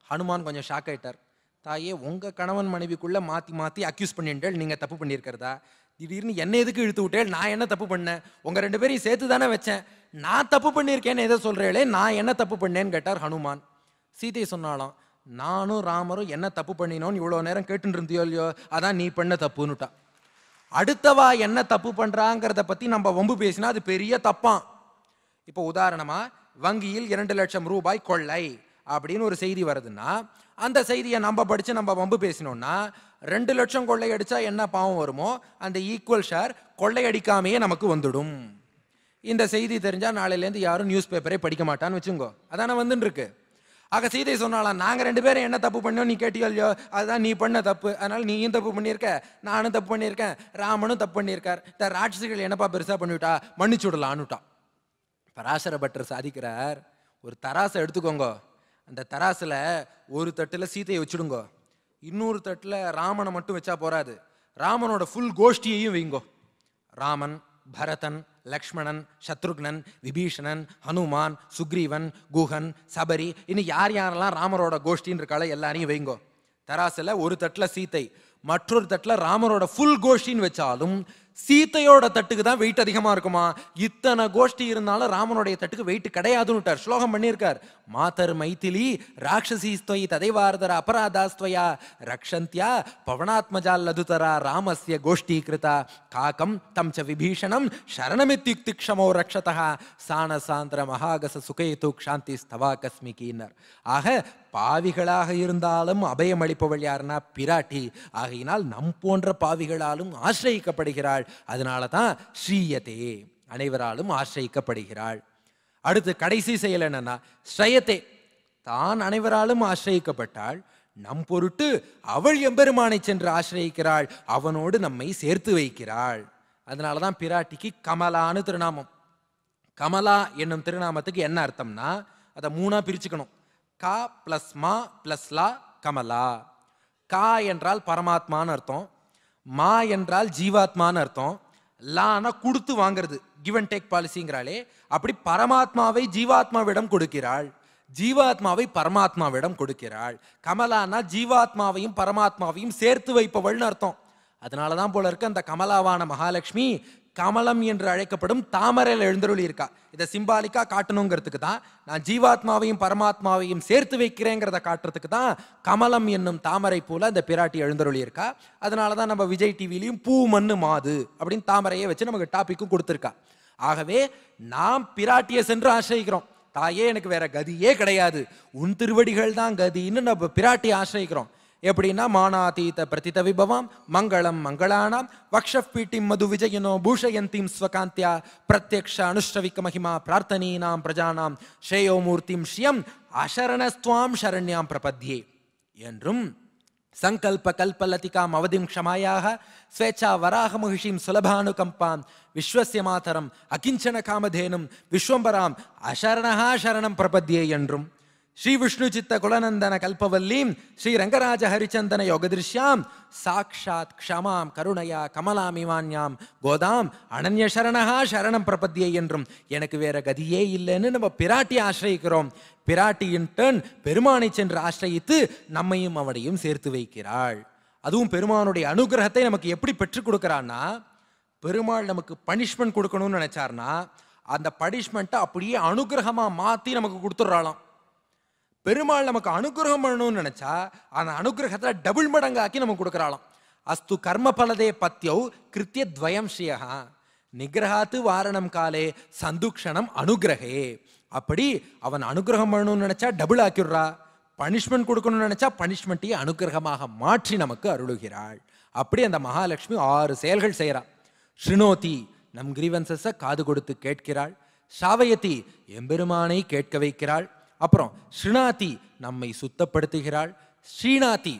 ஹனுமான் கொஞ்சம் ஷாக் ஆயிட்டார். தாயே, உங்க கணவன் மனைவிக்குள்ள மாத்தி மாத்தி அக்யூஸ் பண்ணிட்டேள், நீங்க தப்பு பண்ணியிருக்கிறதா? திடீர்னு என்ன எதுக்கு இழுத்து விட்டேள்? நான் என்ன தப்பு பண்ணேன்? உங்க 2 பேரையும் சேர்த்து தானே வச்சேன், நான் தப்பு பண்ணியிருக்கேன்னு எதை சொல்றேளே, நான் என்ன தப்பு பண்ணேன்னு கேட்டார் ஹனுமான். சீதை சொன்னாலும், நானும் ராமரும் என்ன தப்பு பண்ணினோன்னு இவ்வளோ நேரம் கேட்டுட்டு இருந்தியோ இல்லையோ, அதான் நீ பண்ண தப்புன்னுட்டா. அடுத்தவா என்ன தப்பு பண்றாங்கிறத பத்தி நம்ம வம்பு பேசினா அது பெரிய தப்பான். இப்போ உதாரணமா, வங்கியில் 2 லட்சம் ரூபாய் கொள்ளை அப்படின்னு ஒரு செய்தி வருதுன்னா, அந்த செய்தியை நம்ம படிச்சு நம்ம வம்பு பேசினோம்னா, 2 லட்சம் கொள்ளை அடிச்சா என்ன பாவம் வருமோ அந்த ஈக்குவல் ஷேர் கொள்ளை அடிக்காமையே நமக்கு வந்துடும். இந்த செய்தி தெரிஞ்சா நாளையிலேருந்து யாரும் நியூஸ் பேப்பரே படிக்க மாட்டான்னு வச்சுங்கோ. அதான வந்துன்னு இருக்கு. ஆக சீதை சொன்னாலாம், நாங்க 2 பேரும் என்ன தப்பு பண்ணோம் நீ கேட்டியோ இல்லையோ, அதுதான் நீ பண்ண தப்பு, அதனால நீயும் தப்பு பண்ணியிருக்க, நானும் தப்பு பண்ணியிருக்கேன், ராமனும் தப்பு பண்ணியிருக்கார், இந்த ராட்சசிகள் என்னப்பா பெருசா பண்ணிவிட்டா, மன்னிச்சு விடலான்னுட்டா. பராசர பட்டர் சாதிக்கிறார், ஒரு தராசை எடுத்துக்கோங்க, அந்த தராசுல ஒரு தட்டுல சீதையை வச்சுடுங்க, இன்னொரு தட்டுல ராமனை மட்டும் வச்சா போறாது, ராமனோட ஃபுல் கோஷ்டியையும் வைங்கோ. ராமன், பரதன், லக்ஷ்மணன், சத்ருக்னன், விபீஷணன், ஹனுமான், சுக்ரீவன், குஹன், சபரி, இன்னும் யார் யாரெல்லாம் ராமரோட கோஷ்டின்னு இருக்காளோ எல்லாரையும் வைங்கோ. தராசுல ஒரு தட்டுல சீதை, மற்றொரு தட்டுல ராமரோட ஃபுல் கோஷ்டின்னு வச்சாலும் சீதையோட தட்டுக்கு தான் வெயிட் அதிகமா இருக்குமா. இத்தனை கோஷ்டி இருந்தாலும் ராமனுடைய தட்டுக்கு வெயிட் கிடையாதுன்னு ஸ்லோகம் பண்ணியிருக்கார். மாதர் மைதிலி ராட்சசீஸ்துவயி ததைவார்தர அபராதாஸ்துவயா ரக்ஷந்தியா பவனாத்மஜால் லதுதரா ராமஸ்ய கோஷ்டீகிருதா காக்கம் தம் ச விபீஷணம் சரணமித்யுக்திக்ஷமோ ரக்ஷதா சான சாந்திர மகாகச சுகேது க்ஷாந்தி ஸ்தவா கஸ்மிகின்னர். ஆக பாவிகளாக இருந்தாலும் அபயம் அளிப்பவள் யாருன்னா பிராட்டி. ஆகையினால் நம் போன்ற பாவிகளாலும் ஆசிரியிக்கப்படுகிறாள். அதனால தான் ஸ்ரீயதே, அனைவராலும் ஆசிரியிக்கப்படுகிறாள். அடுத்து கடைசி செயல் என்னன்னா ஸ்ரயத்தே, தான் அனைவராலும் ஆசிரியிக்கப்பட்டாள், நம் பொருட்டு அவள் எம்பெருமானை சென்று ஆசிரியிக்கிறாள், அவனோடு நம்மை சேர்த்து வைக்கிறாள். அதனாலதான் பிராட்டிக்கு கமலான்னு திருநாமம். கமலா என்னும் திருநாமத்துக்கு என்ன அர்த்தம்னா, அதை 3ஆ பிரிச்சுக்கணும். கா பிளஸ் மா பிளஸ் லா கமலா. கா என்றால் பரமாத்மான்னு அர்த்தம், மா என்றால் ஜீவாத்மான்னு அர்த்தம், லானா கொடுத்து வாங்கிறது, கிவ் அண்ட் டேக் பாலிசிங்கிறாளே, அப்படி பரமாத்மாவை ஜீவாத்மாவிடம் கொடுக்கிறாள், ஜீவாத்மாவை பரமாத்மாவிடம் கொடுக்கிறாள். கமலானா ஜீவாத்மாவையும் பரமாத்மாவையும் சேர்த்து வைப்பவள்னு அர்த்தம். அதனாலதான் போல இருக்க அந்த கமலாவான மகாலட்சுமி கமலம் என்று அழைக்கப்படும் தாமரையில் எழுந்தருளி இருக்கா. இதை சிம்பாலிக்கா காட்டணுங்கிறதுக்கு தான், நான் ஜீவாத்மாவையும் பரமாத்மாவையும் சேர்த்து வைக்கிறேங்கிறத காட்டுறதுக்கு தான் கமலம் என்னும் தாமரை போல அந்த பிராட்டி எழுந்தருளி இருக்கா. அதனாலதான் நம்ம விஜய் டிவிலையும் பூ மண்ணு மாது அப்படின்னு தாமரையை வச்சு நமக்கு டாபிக்கும் கொடுத்துருக்கா. ஆகவே நாம் பிராட்டியை சென்று ஆசிரியிக்கிறோம். தாயே எனக்கு வேற கதியே கிடையாது, உன் திருவடிகள் தான் கதின்னு நம்ம பிராட்டியை ஆசிரியிக்கிறோம். எப்படின்னா, மானாதீத பிரதித விபவாம் மங்களம் மங்களானாம் வக்ஷபீட்டிம் மது விஜயனோ பூஷயந்தீம் ஸ்வகாந்தியா பிரத்யக்ஷ அனுஷ்டவிக்க மகிமா பிரார்த்தனீனாம் பிரஜானாம் ஸ்ரேயோமூர்த்திம் ஸ்ரீயம் அசரணஸ்துவாம் சரண்யாம் பிரபத்யே என்றும், சங்கல்ப கல்பலதிகாம் அவதிம் க்ஷமாயாக ஸ்வேச்சா வராக மகிஷீம் சுலபானுகம்பாம் விஸ்வஸ்ய மாதரம் அகிஞ்சன காமதேனும் விஸ்வம்பராம் அசரணஹா சரணம் பிரபத்யே என்றும், ஸ்ரீ விஷ்ணு சித்த குலநந்தன கல்பவல்லீம் ஸ்ரீ ரங்கராஜ ஹரிச்சந்தன யோகதிருஷ்யாம் சாக்ஷாத் க்ஷமாம் கருணையா கமலாமிவான்யாம் கோதாம் அனன்ய சரணஹா சரணம் பிரபத்யே என்றும், எனக்கு வேற கதியே இல்லைன்னு நம்ம பிராட்டி ஆசிரியிக்கிறோம். பிராட்டியின் டர்ன் பெருமானை சென்று ஆசிரியித்து நம்மையும் அவனையும் சேர்த்து வைக்கிறாள். அதுவும் பெருமானுடைய அனுகிரகத்தை நமக்கு எப்படி பெற்றுக் கொடுக்கிறான்னா, பெருமாள் நமக்கு பனிஷ்மெண்ட் கொடுக்கணும்னு நினைச்சார்னா அந்த பனிஷ்மெண்ட்டை அப்படியே அனுகிரகமா மாத்தி நமக்கு கொடுத்துட்றாளாம். பெருமாள் நமக்கு அனுகிரகம் பண்ணணும்னு நினைச்சா அந்த அனுகிரகத்தை டபுள் மடங்காக்கி நமக்கு கொடுக்குறாளாம். அஸ்து கர்ம பலதே பத்யௌ கிருத்திய துவயம் ஸ்ரீயா நிகிரகாத்து வாரணம் காலே சந்துக்ஷணம் அனுகிரகே. அப்படி அவன் அனுகிரகம் பண்ணணும்னு நினைச்சா டபுள் ஆக்கிடுறா, பனிஷ்மெண்ட் கொடுக்கணும்னு நினைச்சா பனிஷ்மெண்ட்டையே அனுகிரகமாக மாற்றி நமக்கு அருளுகிறாள். அப்படி அந்த மகாலட்சுமி 6 செயல்கள் செய்கிறா. ஸ்ருணோதி, நம் கிரீவன்சஸை காது கொடுத்து கேட்கிறாள். ஷாவயதி, எம்பெருமானை கேட்க வைக்கிறாள். அப்புறம் ஸ்ருணாதி, நம்மை சுத்தப்படுத்துகிறாள். ஸ்ரீநாதி,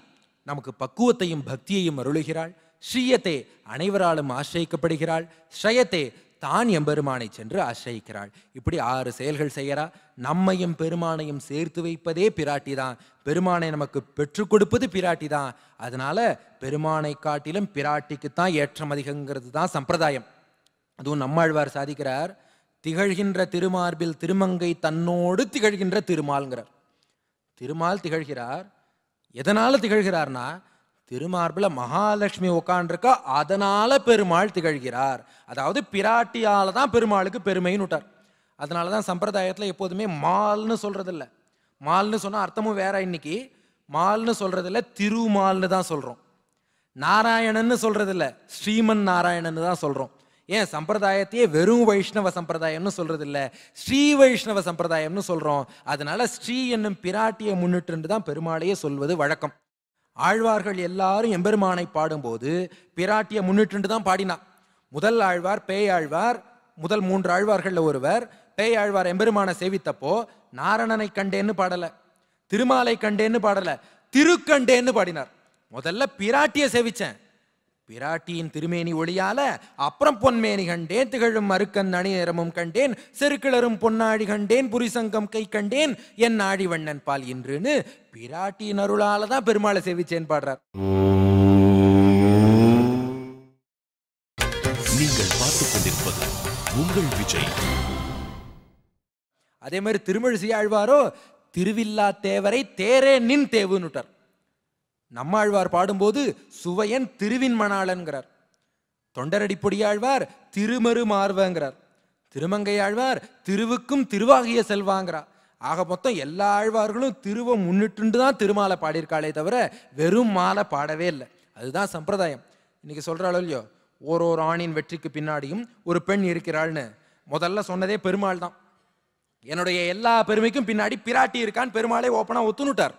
நமக்கு பக்குவத்தையும் பக்தியையும் அருளுகிறாள். ஸ்ரீயத்தே, அனைவராலும் ஆசிரியிக்கப்படுகிறாள். ஸ்ரயத்தே, தான் எம்பெருமானை சென்று ஆசிரியிக்கிறாள். இப்படி 6 செயல்கள் செய்யறா. நம்மையும் பெருமானையும் சேர்த்து வைப்பதே பிராட்டி தான். பெருமானை நமக்கு பெற்றுக் கொடுப்பது பிராட்டி தான். அதனால பெருமானை காட்டிலும் பிராட்டிக்குத்தான் ஏற்றம் அதிகங்கிறது தான் சம்பிரதாயம். அதுவும் நம்மாழ்வார் சாதிக்கிறார், திகழ்கின்ற திருமார்பில் திருமங்கை தன்னோடு திகழ்கின்ற திருமால்ங்கிறார். திருமால் திகழ்கிறார். எதனால திகழ்கிறார்னா, திருமார்பில் மகாலட்சுமி உட்காண்டிருக்கா, அதனால பெருமாள் திகழ்கிறார். அதாவது பிராட்டியால தான் பெருமாளுக்கு பெருமைன்னு விட்டார். அதனால தான் சம்பிரதாயத்தில் எப்போதுமே மால்னு சொல்றதில்ல. மால்னு சொன்னால் அர்த்தமும் வேற. இன்னைக்கு மால்னு சொல்றதில்ல, திருமால்னு தான் சொல்றோம். நாராயணன்னு சொல்றதில்ல, ஸ்ரீமன் நாராயணன்னு தான் சொல்றோம். ஏன் சம்பிரதாயத்தையே வெறும் வைஷ்ணவ சம்பிரதாயம்னு சொல்றது இல்லை, ஸ்ரீ வைஷ்ணவ சம்பிரதாயம்னு சொல்றோம். அதனால ஸ்ரீ என்னும் பிராட்டியை முன்னிட்டு தான் பெருமாளையே சொல்வது வழக்கம். ஆழ்வார்கள் எல்லாரும் எம்பெருமானை பாடும்போது பிராட்டியை முன்னிட்டு தான் பாடினா. முதல் ஆழ்வார் பேயாழ்வார், முதல் 3 ஆழ்வார்கள்ல ஒருவர். பேயாழ்வார் எம்பெருமானை சேவித்தப்போ நாரணனை கண்டேன்னு பாடல, திருமாலை கண்டேன்னு பாடல, திருக்கண்டேன்னு பாடினார். முதல்ல பிராட்டியை சேவிச்சேன், பிராட்டியின் திருமேனி ஒளியால, அப்புறம் பொன்மேனி கண்டேன், திகழும் மறுக்கன் அணி நிறமும் கண்டேன், செருக்கிளரும் பொன்னாழி கண்டேன், புரிசங்கம் கை கண்டேன், என் ஆழி வண்ணன் பால் இன்றுன்னு பிராட்டியின் அருளால தான் பெருமாளை சேவிச்சேன் பாடுறார். நீங்கள் பார்த்துக் கொண்டிருப்பது உங்கள் விஜய். அதே மாதிரி திருமழிசை ஆழ்வாரோ திருவில்லா தேவரை தேரே நின் தேவுன்னுட்டார். நம்மாழ்வார் பாடும்போது சுவையன் திருவின் மணாளன்கிறார். தொண்டரடிப்பொடியாழ்வார் திருமரு மார்வங்கிறார். திருமங்கை ஆழ்வார் திருவுக்கும் திருவாகிய செல்வாங்கிறார். ஆக மொத்தம் எல்லா ஆழ்வார்களும் திருவை முன்னிட்டு தான் திருமாலை பாடியிருக்காளே தவிர வெறும் மாலை பாடவே இல்லை. அதுதான் சம்பிரதாயம். இன்னைக்கு சொல்றாளோ இல்லையோ, ஒரு ஆணின் வெற்றிக்கு பின்னாடியும் ஒரு பெண் இருக்கிறாள்னு முதல்ல சொன்னதே பெருமாள் தான். என்னுடைய எல்லா பெருமைக்கும் பின்னாடி பிராட்டி இருக்கான்னு பெருமாளே ஓப்பனாக ஒத்துனுட்டார்.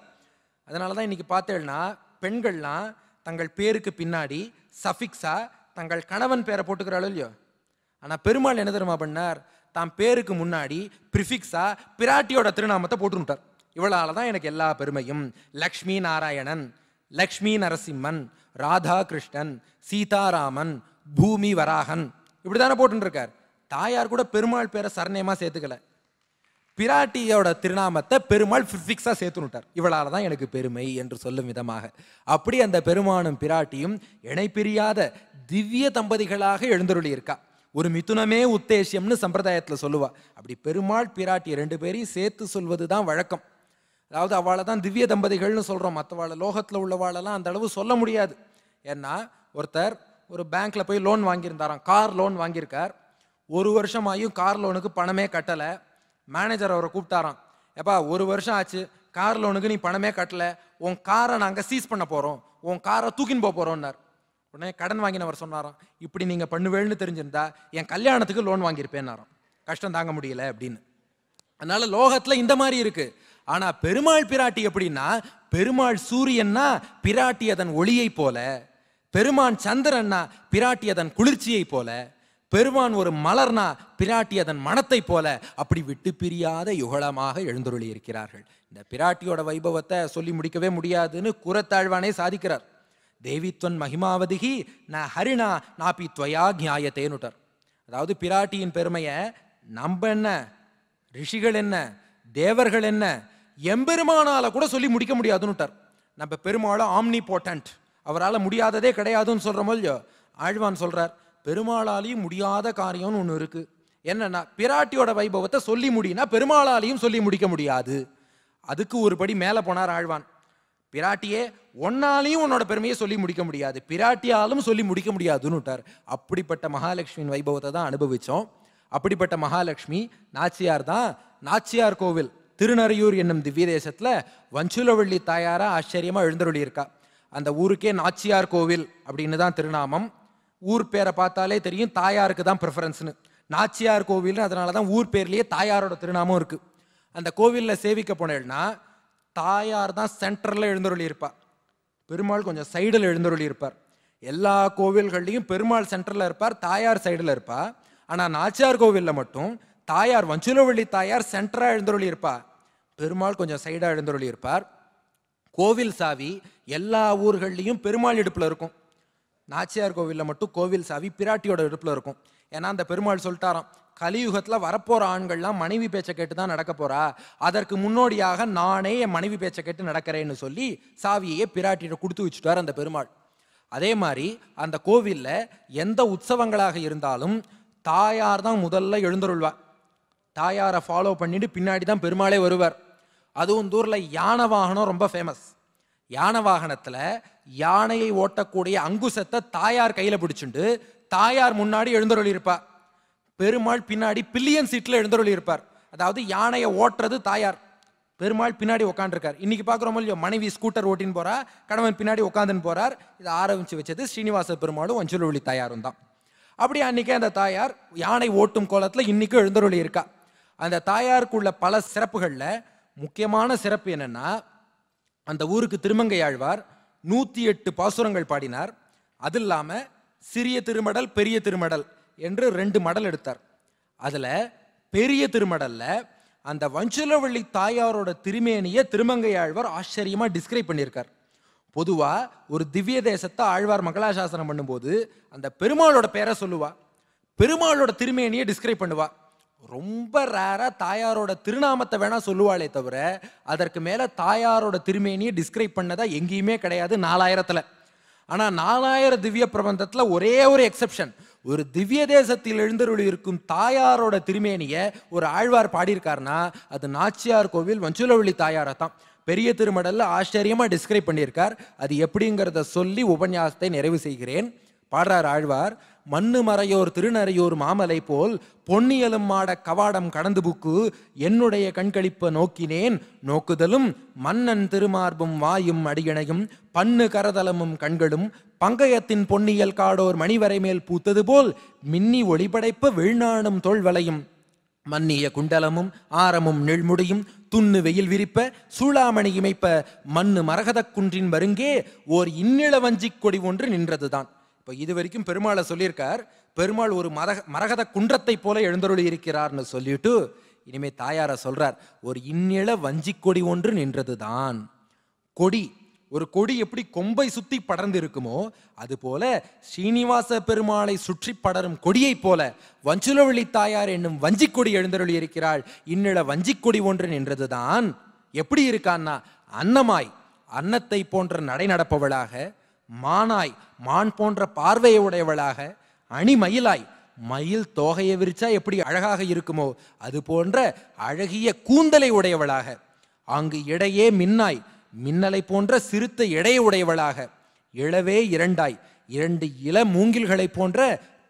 அதனால தான் இன்னைக்கு பார்த்தேன்னா பெண்கள்லாம் தங்கள் பேருக்கு பின்னாடி சஃபிக்ஸா தங்கள் கணவன் பேரை போட்டுக்கிறாளோ இல்லையோ. ஆனால் பெருமாள் என்ன தெரியுமா பண்ணார், தான் பேருக்கு முன்னாடி ப்ரிஃபிக்ஸா பிராட்டியோட திருநாமத்தை போட்டுட்டார். இவளால தான் எனக்கு எல்லா பெருமையும். லக்ஷ்மி நாராயணன், லக்ஷ்மி நரசிம்மன், ராதா கிருஷ்ணன், சீதாராமன், பூமி வராகன், இப்படி தானே போட்டுருக்கார். தாயார் கூட பெருமாள் பேரை சரணயமாக சேர்த்துக்கல, பிராட்டியோட திருநாமத்தை பெருமாள் ஃபிக்ஸா சேர்த்துனுட்டார். இவளால தான் எனக்கு பெருமை என்று சொல்லும் விதமாக. அப்படி அந்த பெருமானும் பிராட்டியும் இணை பிரியாத திவ்ய தம்பதிகளாக எழுந்தருளி இருக்கா. ஒரு மிதுனமே உத்தேசியம்னு சம்பிரதாயத்தில் சொல்லுவா. அப்படி பெருமாள் பிராட்டி 2 பேரையும் சேர்த்து சொல்வது தான் வழக்கம். அதாவது அவளை தான் திவ்ய தம்பதிகள்னு சொல்றோம். மற்றவாழ லோகத்தில் உள்ளவாளெல்லாம் அந்த அளவு சொல்ல முடியாது. ஏன்னா ஒருத்தர் ஒரு பேங்க்ல போய் லோன் வாங்கியிருந்தாராம், கார் லோன் வாங்கியிருக்கார். 1 வருஷம் ஆகியும் கார் லோனுக்கு பணமே கட்டலை. மேனேஜர் அவரை கூப்பிட்டாராம், எப்பா 1 வருஷம் ஆச்சு, கார் லோனுக்கு நீ பணமே கட்டலை, உன் காரை நாங்கள் சீஸ் பண்ண போகிறோம், உன் காரை தூக்கின்னு போகிறோம்னார். உடனே கடன் வாங்கினவர் சொன்னாராம், இப்படி நீங்கள் பண்ணுவேன்னு தெரிஞ்சிருந்தா என் கல்யாணத்துக்கு லோன் வாங்கியிருப்பேன்னாராம், கஷ்டம் தாங்க முடியல அப்படின்னு. அதனால லோகத்தில் இந்த மாதிரி இருக்கு. ஆனால் பெருமாள் பிராட்டி எப்படின்னா, பெருமாள் சூரியன்னா பிராட்டி அதன் ஒளியை போல, பெருமான் சந்திரன்னா பிராட்டி அதன் குளிர்ச்சியை போல, பெருமான் ஒரு மலர்னா பிராட்டி அதன் மனத்தை போல, அப்படி விட்டு பிரியாத யுகலமாக எழுந்தருளி இருக்கிறார்கள். இந்த பிராட்டியோட வைபவத்தை சொல்லி முடிக்கவே முடியாதுன்னு குரத்தாழ்வானே சாதிக்கிறார். தேவித்வன் மகிமாவதிகி ந ஹரிணா நாபி துவயா ஜாயத்தேனுட்டார். அதாவது பிராட்டியின் பெருமையை நம்ம என்ன, ரிஷிகள் என்ன, தேவர்கள் என்ன, எம்பெருமானால கூட சொல்லி முடிக்க முடியாதுன்னுட்டார். நம்ம பெருமாளை ஆம்னி போட்டன்ட், அவரால் முடியாததே கிடையாதுன்னு சொல்றோமோ இல்லையோ. ஆழ்வான் சொல்றார், பெருமாளாலையும் முடியாத காரியம்னு ஒன்று இருக்கு. என்னன்னா, பிராட்டியோட வைபவத்தை சொல்லி முடியினா பெருமாளாலையும் சொல்லி முடிக்க முடியாது. அதுக்கு ஒரு படி மேலே போனார் ஆழ்வான். பிராட்டியே ஒன்னாலையும் உன்னோட பெருமையை சொல்லி முடிக்க முடியாது, பிராட்டியாலும் சொல்லி முடிக்க முடியாதுன்னு விட்டார். அப்படிப்பட்ட மகாலட்சுமியின் வைபவத்தை தான் அனுபவிச்சோம். அப்படிப்பட்ட மகாலட்சுமி நாச்சியார் தான். நாச்சியார் கோவில் திருநறையூர் என்னும் திவ்ய தேசத்துல வஞ்சுலவள்ளி தாயாரா ஆச்சரியமா எழுந்தருளி இருக்கா. அந்த ஊருக்கே நாச்சியார் கோவில் அப்படின்னு தான் திருநாமம். ஊர் பேரை பார்த்தாலே தெரியும் தாயாருக்கு தான் ப்ரிஃபரன்ஸ்னு. நாச்சியார் கோவில், அதனால தான் ஊர் பேர்லேயே தாயாரோட திருநாமம் இருக்கு. அந்த கோவிலில் சேவிக்க போனேன்னா தாயார் தான் சென்டரில் எழுந்தருளி இருப்பார், பெருமாள் கொஞ்சம் சைடில் எழுந்தருளி இருப்பார். எல்லா கோவில்கள்லையும் பெருமாள் சென்டரில் இருப்பார், தாயார் சைடில் இருப்பார். ஆனால் நாச்சியார் கோவிலில் மட்டும் தாயார் வஞ்சுலவள்ளி தாயார் சென்டராக எழுந்தருளி இருப்பார், பெருமாள் கொஞ்சம் சைடாக எழுந்தருளி இருப்பார். கோவில் சாவி எல்லா ஊர்கள்லையும் பெருமாள் இடுப்பில் இருக்கும். நாச்சியார் கோவிலில் மட்டும் கோவில் சாவி பிராட்டியோட இடுப்பில் இருக்கும். ஏன்னா அந்த பெருமாள் சொல்லிட்டாராம், கலியுகத்தில் வரப்போகிற ஆண்கள்லாம் மனைவி பேச்சை கேட்டு தான் நடக்க போகிறா, அதற்கு முன்னோடியாக நானே என் மனைவி பேச்சை கேட்டு நடக்கிறேன்னு சொல்லி சாவியையே பிராட்டியிட கொடுத்து வச்சுட்டார் அந்த பெருமாள். அதே மாதிரி அந்த கோவிலில் எந்த உற்சவங்களாக இருந்தாலும் தாயார் தான் முதல்ல எழுந்தருள்வார். தாயாரை ஃபாலோ பண்ணிட்டு பின்னாடி தான் பெருமாளே வருவார். அதுவும் தூரில் யானை வாகனம் ரொம்ப ஃபேமஸ். யானை வாகனத்தில் யானையை ஓட்டக்கூடிய அங்குசத்தை தாயார் கையில் பிடிச்சுண்டு தாயார் முன்னாடி எழுந்தருளி இருப்பார், பெருமாள் பின்னாடி பில்லியன் சீட்டில் எழுந்தருளி இருப்பார். அதாவது யானையை ஓட்டுறது தாயார், பெருமாள் பின்னாடி உட்காந்துருக்கார். இன்னைக்கு பார்க்குறோமோ இல்லையோ, மனைவி ஸ்கூட்டர் ஓட்டின்னு போறா, கணவன் பின்னாடி உட்காந்துன்னு போறார். இதை ஆரம்பிச்சு வச்சது ஸ்ரீனிவாச பெருமாளும் வஞ்சுலவள்ளி தாயாரும் தான். அப்படி அன்னைக்கே அந்த தாயார் யானை ஓட்டும் கோலத்தில் இன்னைக்கும் எழுந்தருளி இருக்கா. அந்த தாயாருக்குள்ள பல சிறப்புகளில் முக்கியமான சிறப்பு என்னன்னா, அந்த ஊருக்கு திருமங்கையாழ்வார் 108 பாசுரங்கள் பாடினார். அது இல்லாமல் சிறிய திருமடல் பெரிய திருமடல் என்று 2 மடல் எடுத்தார். அதில் பெரிய திருமடல்ல அந்த வஞ்சுலவள்ளி தாயாரோட திருமேனியை திருமங்கையாழ்வார் ஆச்சரியமாக டிஸ்கிரைப் பண்ணியிருக்கார். பொதுவாக ஒரு திவ்ய தேசத்தை ஆழ்வார் மங்களாசாசனம் பண்ணும்போது அந்த பெருமாளோட பேரை சொல்லுவா, பெருமாளோட திருமேனியை டிஸ்கிரைப் பண்ணுவா. ரொம்ப ரேராக தாயாரோட திருநாமத்தை வேணா சொல்லுவாளே தவிர அதற்கு மேலே தாயாரோட திருமேனியை டிஸ்கிரைப் பண்ணதா எங்கேயுமே கிடையாது 4000ல். ஆனால் 4000 திவ்ய பிரபந்தத்தில் ஒரே ஒரு எக்ஸெப்ஷன், ஒரு திவ்ய தேசத்தில் எழுந்தருளி இருக்கும் தாயாரோட திருமேனியை ஒரு ஆழ்வார் பாடியிருக்காருன்னா அது நாச்சியார் கோவில் வஞ்சுலவள்ளி தாயாரை தான். பெரிய திருமடல்ல ஆச்சரியமாக டிஸ்கிரைப் பண்ணியிருக்கார். அது எப்படிங்கிறத சொல்லி உபன்யாசத்தை நிறைவு செய்கிறேன். பாடுறார் ஆழ்வார், மண்ணு மறையோர் திருநறையோர் மாமலை போல் பொன்னியலும் மாட கவாடம் கடந்து புக்கு என்னுடைய கண்களிப்ப நோக்கினேன் நோக்குதலும் மன்னன் திருமார்பும் வாயும் அடியணையும் பன்னு கரதலமும் கண்களும் பங்கயத்தின் பொன்னியல் காடோர் மணிவரை மேல் பூத்தது போல் மின்னி ஒளிபடைப்ப விழ்நாணும் தோல்வலையும் மன்னிய குண்டலமும் ஆரமும் நெழ்முடியும் துண்ணு வெயில் விரிப்ப சூளாமணி இமைப்ப மண்ணு மரகதக் குன்றின் வருங்கே ஓர் இன்னிள வஞ்சிக் கொடி ஒன்று நின்றதுதான். இப்போ இது வரைக்கும் பெருமாளை சொல்லியிருக்கார், பெருமாள் ஒரு மரகத குன்றத்தை போல எழுந்தருளி இருக்கிறார்னு சொல்லிட்டு இனிமே தாயாரை சொல்றார், ஒரு இன்னிள வஞ்சிக்கொடி ஒன்று நின்றதுதான். கொடி, ஒரு கொடி எப்படி கொம்பை சுத்தி படர்ந்து இருக்குமோ அது போல ஸ்ரீனிவாச பெருமாளை சுற்றி படரும் கொடியை போல வஞ்சுலவள்ளி தாயார் என்னும் வஞ்சிக்கொடி எழுந்தருளி இருக்கிறாள். இன்னிள வஞ்சிக்கொடி ஒன்று நின்றதுதான். எப்படி இருக்கான்னா, அன்னமாய் அன்னத்தை போன்ற நடை நடப்பவளாக, மானாய் மான் போன்ற பார்வையை உடையவளாக, அணிமயிலாய் மயில் தோகையை விரிச்சா எப்படி அழகாக இருக்குமோ அது போன்ற அழகிய கூந்தலை உடையவளாக, அங்கு இடையே மின்னாய் மின்னலை போன்ற சிறுத்த எடையை உடையவளாக, இளவே இரண்டாய் 2 இள மூங்கில்களை போன்ற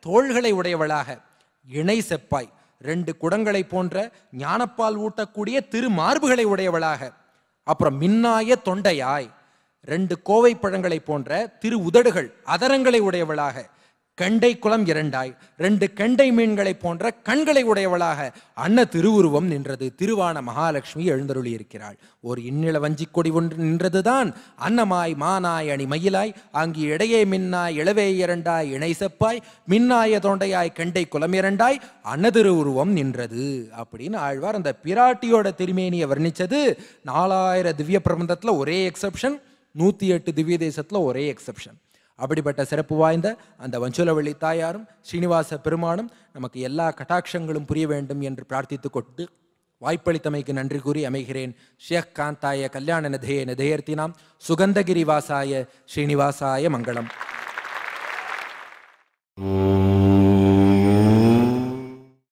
தோள்களை உடையவளாக, இணை செப்பாய் 2 குடங்களை போன்ற ஞானப்பால் ஊட்டக்கூடிய திருமார்புகளை உடையவளாக, அப்புறம் மின்னாய தொண்டையாய் 2 கோவை பழங்களை போன்ற திரு உதடுகள் அதரங்களை உடையவளாக, கண்டை குளம் 2ஆய் 2 கண்டை மீன்களை போன்ற கண்களை உடையவளாக அன்ன திருவுருவம் நின்றது. திருவான மகாலட்சுமி எழுந்தருளி இருக்கிறாள். ஒரு இன்னிள வஞ்சிக்கொடி ஒன்று நின்றதுதான். அன்னமாய் மானாய் அணி மயிலாய் அங்கு இடையே மின்னாய் இளவே 2ஆய் இணை செப்பாய் மின்னாய தொண்டையாய் கண்டை குளம் 2ஆய் அன்ன திருவுருவம் நின்றது அப்படின்னு ஆழ்வார் அந்த பிராட்டியோட திருமேனியை வர்ணிச்சது. 4000 திவ்ய பிரபந்தத்தில் ஒரே எக்ஸப்ஷன், 108 திவ்ய தேசத்தில் ஒரே எக்ஸப்ஷன். அப்படிப்பட்ட சிறப்பு வாய்ந்த அந்த வஞ்சுலவள்ளி தாயாரும் ஸ்ரீனிவாச பெருமானும் நமக்கு எல்லா கட்டாட்சங்களும் புரிய வேண்டும் என்று பிரார்த்தித்து கொண்டு வாய்ப்பளித்தமைக்கு நன்றி கூறி அமைகிறேன். ஷேக் காந்தாய கல்யாண நதே நதேயர்த்தினாம் சுகந்தகிரி வாசாய ஸ்ரீனிவாசாய மங்களம்.